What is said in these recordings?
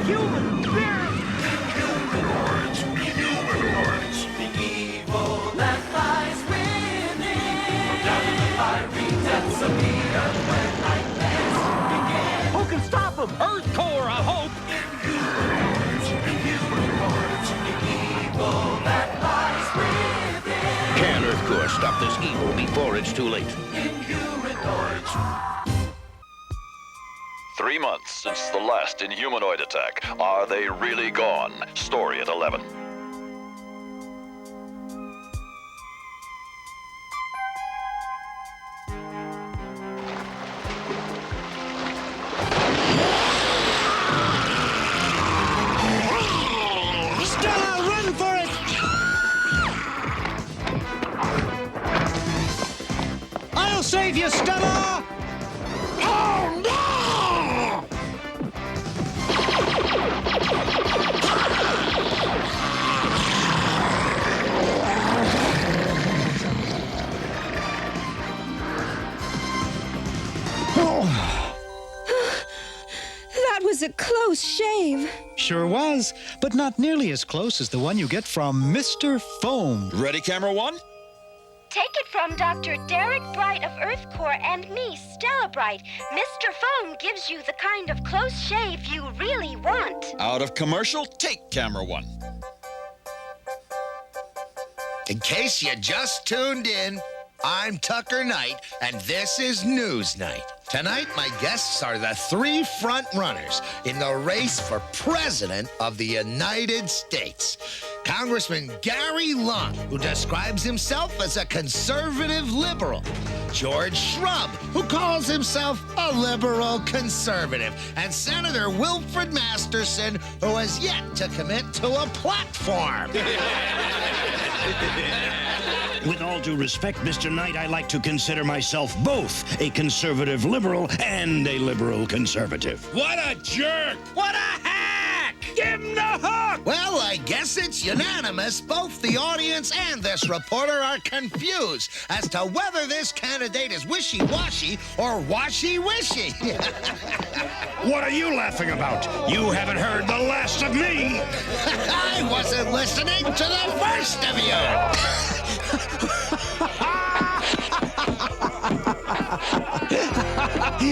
human! Inhumanoids! Inhumanoids! The evil that lies within. Down in the fiery depths of the earth where nightmares begin. Who can stop him? Earth core, I hope! Inhumanoids! The evil that lies within. Can Earth Core stop this evil before it's too late? Inhumanoids. 3 months since the last Inhumanoid attack. Are they really gone? Story at 11. Stella, run for it! I'll save you, Stella! Oh, no! That was a close shave. Sure was, but not nearly as close as the one you get from Mr. Foam. Ready, camera one? Take it from Dr. Derek Bright of Earth Core and me, Stella Bright. Mr. Foam gives you the kind of close shave you really want. Out of commercial, take camera one. In case you just tuned in, I'm Tucker Knight, and this is News Night. Tonight, my guests are the three front runners in the race for President of the United States. Congressman Gary Lund, who describes himself as a conservative liberal. George Shrub, who calls himself a liberal conservative. And Senator Wilfred Masterson, who has yet to commit to a platform. With all due respect, Mr. Knight, I like to consider myself both a conservative liberal and a liberal conservative. What a jerk! What a hack! Give him the hook! Well, I guess it's unanimous. Both the audience and this reporter are confused as to whether this candidate is wishy-washy or washy-wishy. What are you laughing about? You haven't heard the last of me. I wasn't listening to the first of you.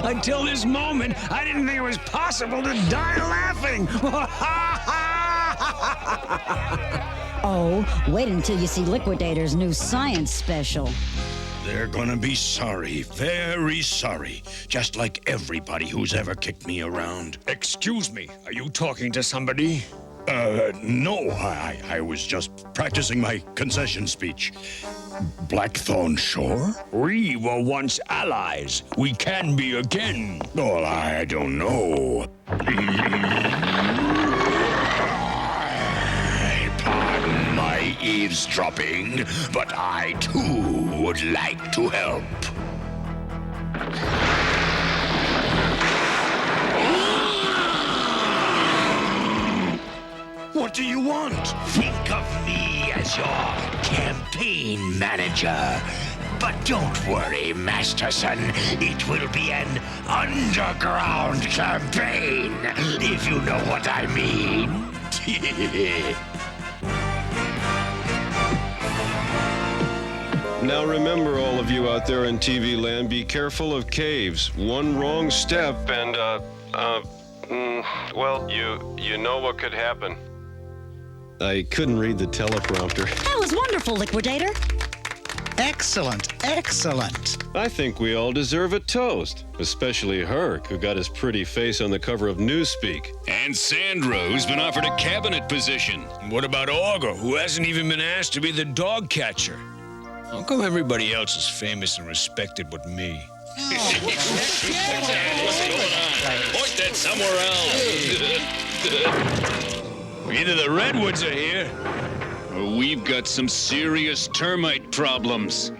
Until this moment, I didn't think it was possible to die laughing. Oh, wait until you see Liquidator's new science special. They're gonna be sorry, very sorry, just like everybody who's ever kicked me around. Excuse me, are you talking to somebody? No, I was just practicing my concession speech. Blackthorn Shore? We were once allies. We can be again. Well, I don't know. Pardon my eavesdropping, but I too would like to help. What do you want? Think of me as your campaign manager. But don't worry, Masterson. It will be an underground campaign, if you know what I mean. Now remember, all of you out there in TV land, be careful of caves. One wrong step and, well, you know what could happen. I couldn't read the teleprompter. That was wonderful, Liquidator. Excellent, excellent. I think we all deserve a toast, especially Herc, who got his pretty face on the cover of Newspeak. And Sandra, who's been offered a cabinet position. What about Auger, who hasn't even been asked to be the dog catcher? How come everybody else is famous and respected but me? What's going on? Point that somewhere else. Either the redwoods are here, or we've got some serious termite problems.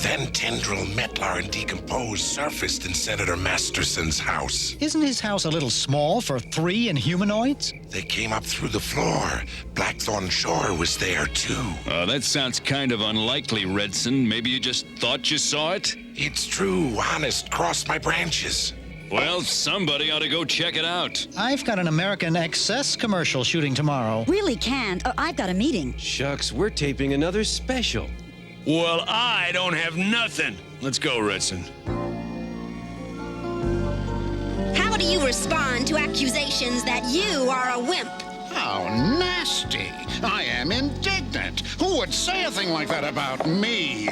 Then tendril metlar and decomposed surfaced in Senator Masterson's house. Isn't his house a little small for 3 Inhumanoids? They came up through the floor. Blackthorn Shore was there, too. That sounds kind of unlikely, Redson. Maybe you just thought you saw it? It's true, honest, cross my branches. Well, somebody ought to go check it out. I've got an American Excess commercial shooting tomorrow. Really can't. I've got a meeting. Shucks, we're taping another special. Well, I don't have nothing. Let's go, Ritson. How do you respond to accusations that you are a wimp? How nasty. I am indignant. Who would say a thing like that about me?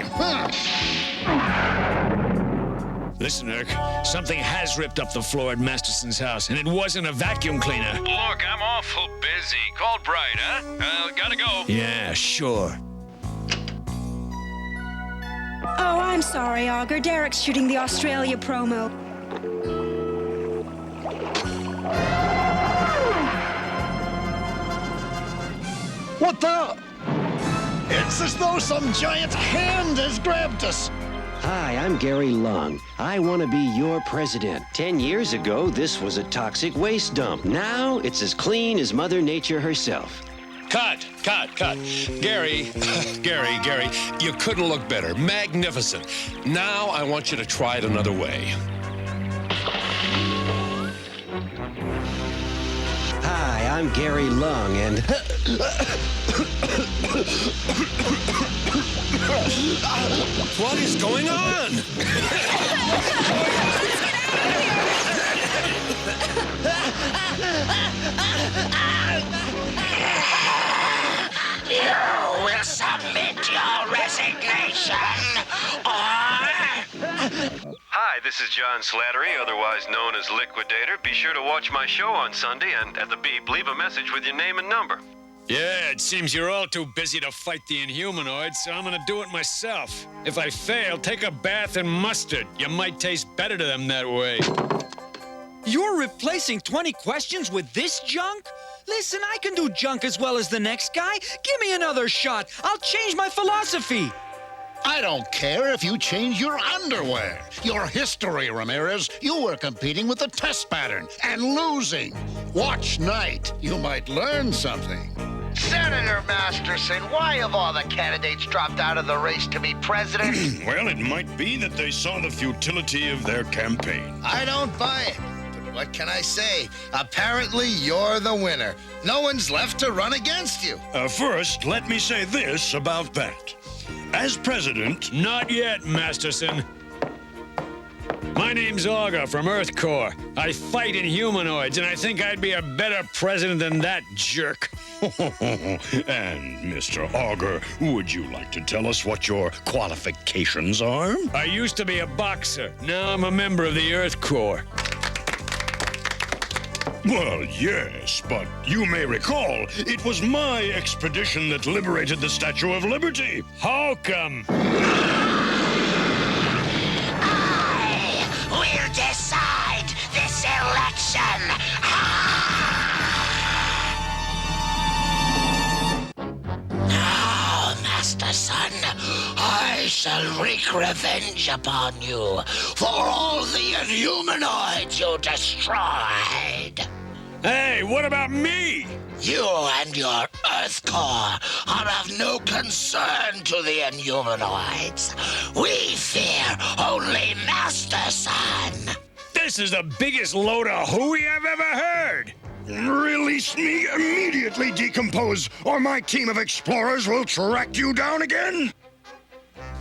Listen, Irk, something has ripped up the floor at Masterson's house, and it wasn't a vacuum cleaner. Look, I'm awful busy. Called Bright, huh? Gotta go. Yeah, sure. Oh, I'm sorry, Auger. Derek's shooting the Australia promo. What the? It's as though some giant hand has grabbed us. Hi, I'm Gary Lung. I want to be your president. 10 years ago, this was a toxic waste dump. Now, it's as clean as Mother Nature herself. Cut. Gary, you couldn't look better. Magnificent. Now I want you to try it another way. Hi, I'm Gary Lung, and... What is going on? You will submit your resignation, or... Hi, this is John Slattery, otherwise known as Liquidator. Be sure to watch my show on Sunday, and at the beep, leave a message with your name and number. Yeah, it seems you're all too busy to fight the Inhumanoids, so I'm gonna do it myself. If I fail, take a bath in mustard. You might taste better to them that way. You're replacing 20 questions with this junk? Listen, I can do junk as well as the next guy. Give me another shot. I'll change my philosophy. I don't care if you change your underwear. Your history, Ramirez. You were competing with a test pattern and losing. Watch Night. You might learn something. Senator Masterson, why have all the candidates dropped out of the race to be president? Well, it might be that they saw the futility of their campaign. I don't buy it. But what can I say? Apparently, you're the winner. No one's left to run against you. First, let me say this about that. As president... Not yet, Masterson. My name's Auger from Earth Corps. I fight Inhumanoids, and I think I'd be a better president than that jerk. And, Mr. Auger, would you like to tell us what your qualifications are? I used to be a boxer. Now I'm a member of the Earth Corps. Well, yes, but you may recall, it was my expedition that liberated the Statue of Liberty. How come? I will decide this election. Now, Masterson, I shall wreak revenge upon you for all the Inhumanoids you destroyed. Hey, what about me? You and your Earth Corps are of no concern to the Inhumanoids. We fear only Masterson. This is the biggest load of hooey I've ever heard. Release me immediately, Decompose, or my team of explorers will track you down again.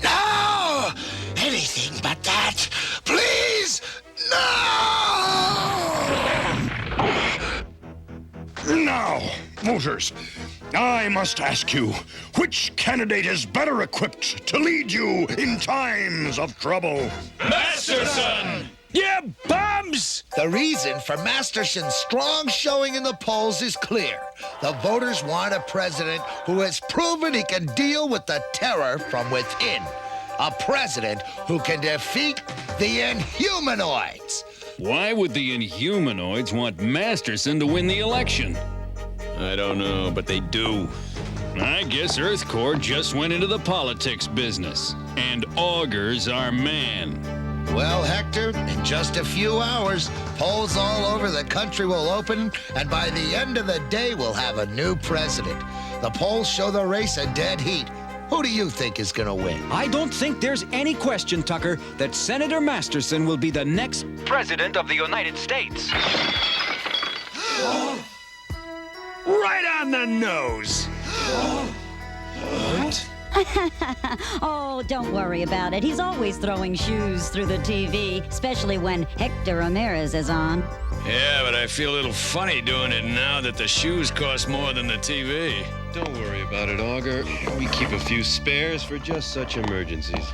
No! Anything but that. Please, no! Now, voters, I must ask you, which candidate is better equipped to lead you in times of trouble? Masterson! Yeah, bums! The reason for Masterson's strong showing in the polls is clear. The voters want a president who has proven he can deal with the terror from within. A president who can defeat the Inhumanoids. Why would the Inhumanoids want Masterson to win the election? I don't know, but they do. I guess Earth Corps just went into the politics business. And Auger's our man. Well, Hector, in just a few hours, polls all over the country will open, and by the end of the day, we'll have a new president. The polls show the race a dead heat. Who do you think is gonna win? I don't think there's any question, Tucker, that Senator Masterson will be the next President of the United States. Right on the nose. What? Oh, don't worry about it. He's always throwing shoes through the TV, especially when Hector Ramirez is on. Yeah, but I feel a little funny doing it now that the shoes cost more than the TV. Don't worry about it, Auger. We keep a few spares for just such emergencies.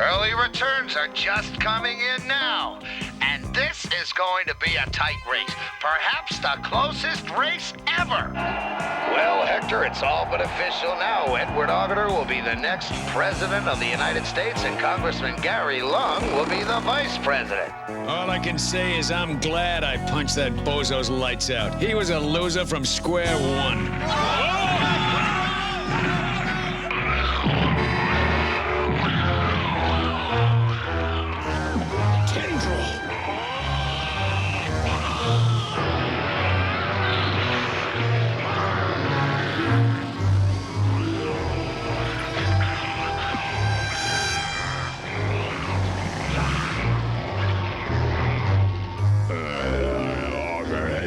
Early returns are just coming in now. And this is going to be a tight race. Perhaps the closest race ever. Well, Hector, it's all but official now. Edward Auger will be the next president of the United States, and Congressman Gary Lung will be the vice president. All I can say is I'm glad I punched that bozo's lights out. He was a loser from square one.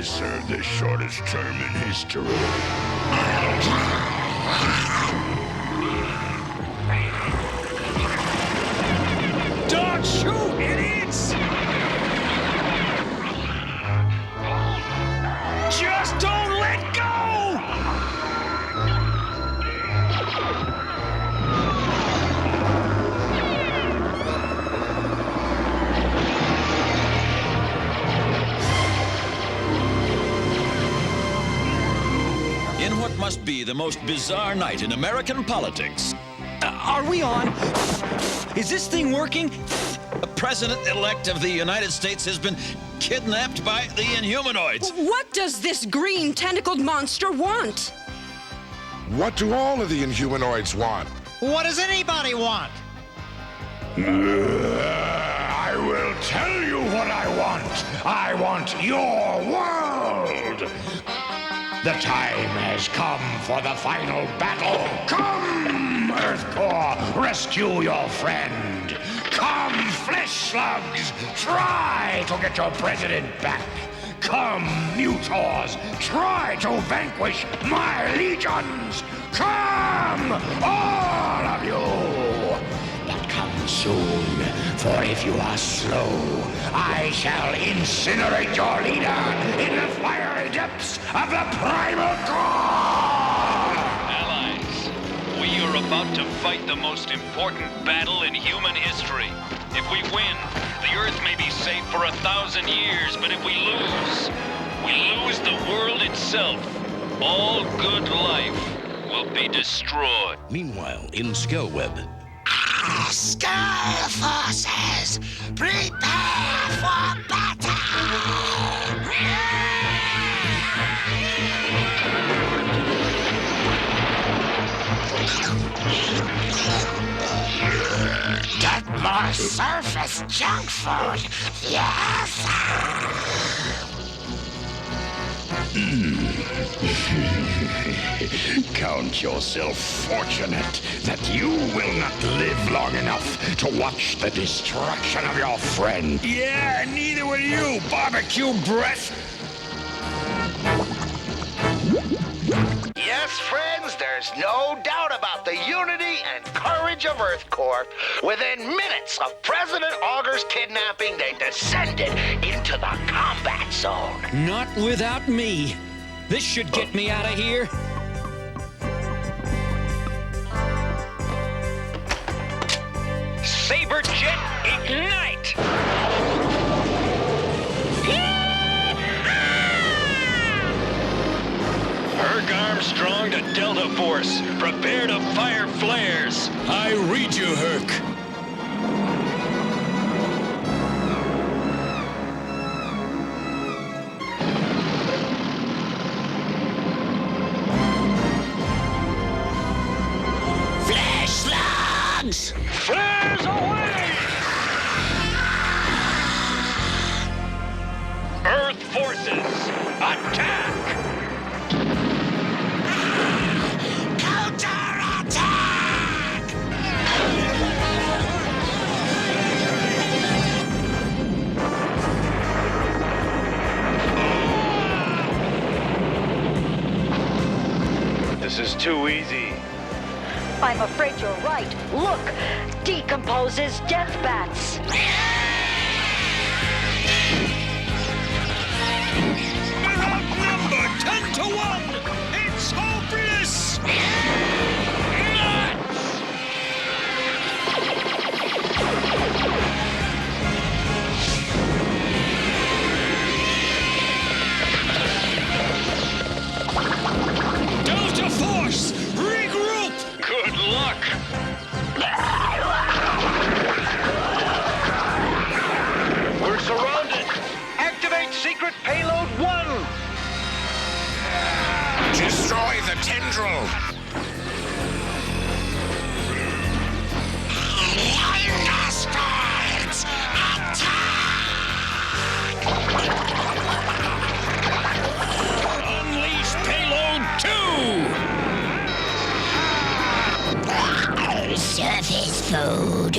Served the shortest term in history. Don't shoot, idiots! Just don't let go! In what must be the most bizarre night in American politics. Are we on? Is this thing working? The President-elect of the United States has been kidnapped by the Inhumanoids. What does this green tentacled monster want? What do all of the Inhumanoids want? What does anybody want? I will tell you what I want. I want your world. The time has come for the final battle. Come, Earth Core, rescue your friend. Come, flesh slugs, try to get your president back. Come, mutors, try to vanquish my legions. Come, all of you. But come soon, for if you are slow, I shall incinerate your leader in the fiery depths of the primal core! Allies, we are about to fight the most important battle in human history. If we win, the Earth may be safe for 1,000 years, but if we lose the world itself. All good life will be destroyed. Meanwhile, in Skellweb. Skull forces, prepare for battle! Get more surface junk food, yes! Count yourself fortunate that you will not live long enough to watch the destruction of your friend. Yeah, neither will you, barbecue breath! Yes, friends, there's no doubt about the unity and courage of Earth Corps. Within minutes of President Auger's kidnapping, they descended into the combat zone. Not without me. This should get me out of here. Saber jet, ignite! Herc Armstrong to Delta Force. Prepare to fire flares. I read you, Herc. Flash slugs! Flares away! Earth forces, attack! I'm afraid you're right. Look, decomposes death bats. Number 10 to 1. It's hopeless. Delta Force, regroup! Good luck. We're surrounded. Activate secret payload 1. Destroy the tendril. Asteroids, Unleash payload 2. Surface food.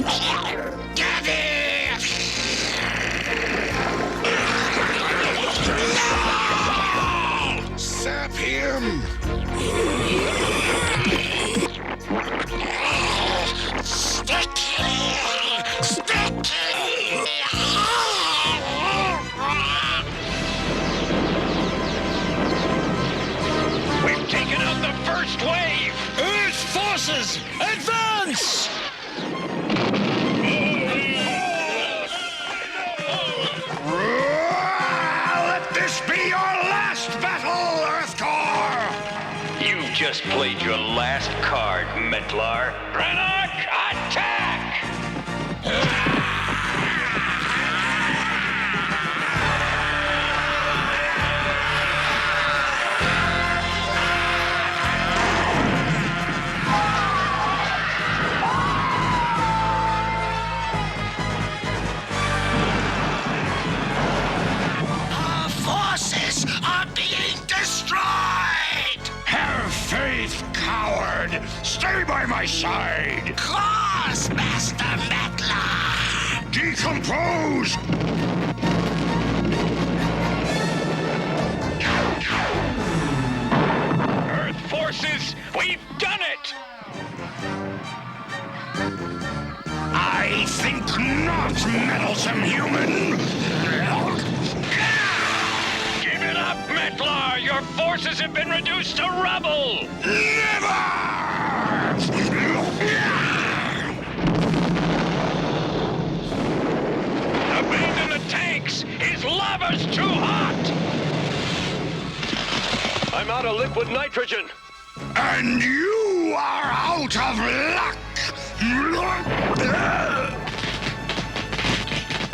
Sap him. We've taken out the first wave. Earth forces, advance! Let this be your last battle, Earth Core! You've just played your last card, Metlar. Brannock, attack! Our forces are being destroyed! Have faith, coward! Stay by my side! Course, Master Metlar. Decompose! Earth forces, we've done it! I think not, meddlesome human! Give it up, Metlar! Your forces have been reduced to rubble! Abandon the tanks! His lava's too hot! I'm out of liquid nitrogen. And you are out of luck!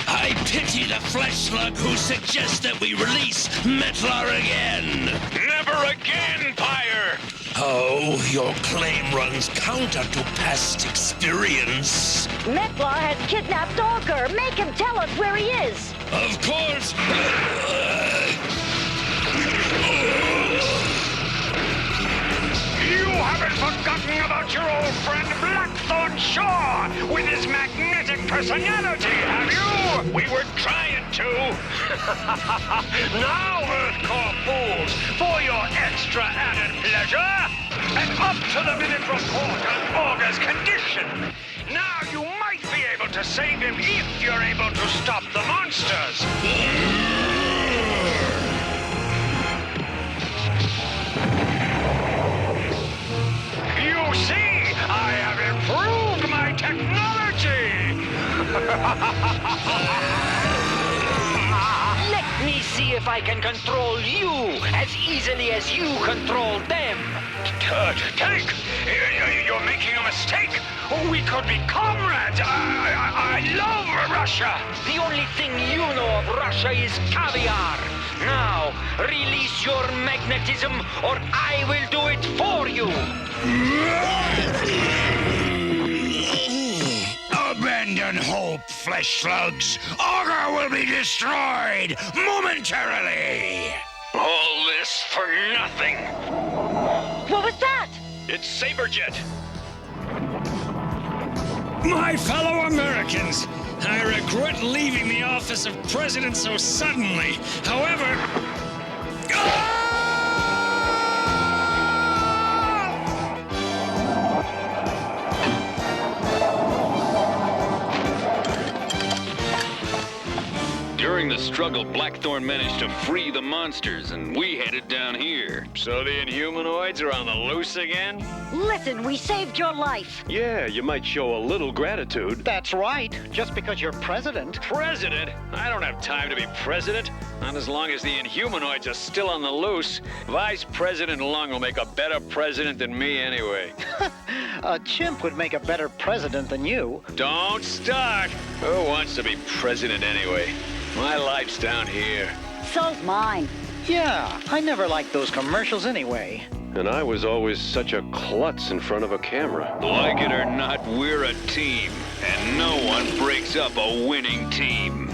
I pity the flesh slug who suggests that we release Metlar again. Never again, Pyre! Oh, your claim runs counter to past experience. Metlar has kidnapped Auger. Make him tell us where he is. Of course. You haven't forgotten about your old friend Blackthorn Shaw with his magnetic personality, have you? We were trying to. Now, Earth Core fools, for your extra added pleasure, and up to the minute report on Auger's condition. Now you might be able to save him if you're able to stop the monsters. You see, I have improved my technology! Let me see if I can control you as easily as you control them. Tank, you're making a mistake. We could be comrades. I love Russia. The only thing you know of Russia is caviar. Now, release your magnetism or I will do it for you. Abandon hope, flesh slugs. Auger will be destroyed momentarily. All this for nothing. What was that? It's Saberjet. My fellow Americans, I regret leaving the office of president so suddenly. However... struggle, Blackthorn managed to free the monsters, and we headed down here. So the Inhumanoids are on the loose again? Listen, we saved your life. Yeah, you might show a little gratitude. That's right. Just because you're president. President? I don't have time to be president. Not as long as the Inhumanoids are still on the loose. Vice President Lung will make a better president than me anyway. A chimp would make a better president than you. Don't start. Who wants to be president anyway? My life's down here. So's mine. Yeah, I never liked those commercials anyway. And I was always such a klutz in front of a camera. Like it or not, we're a team, and no one breaks up a winning team.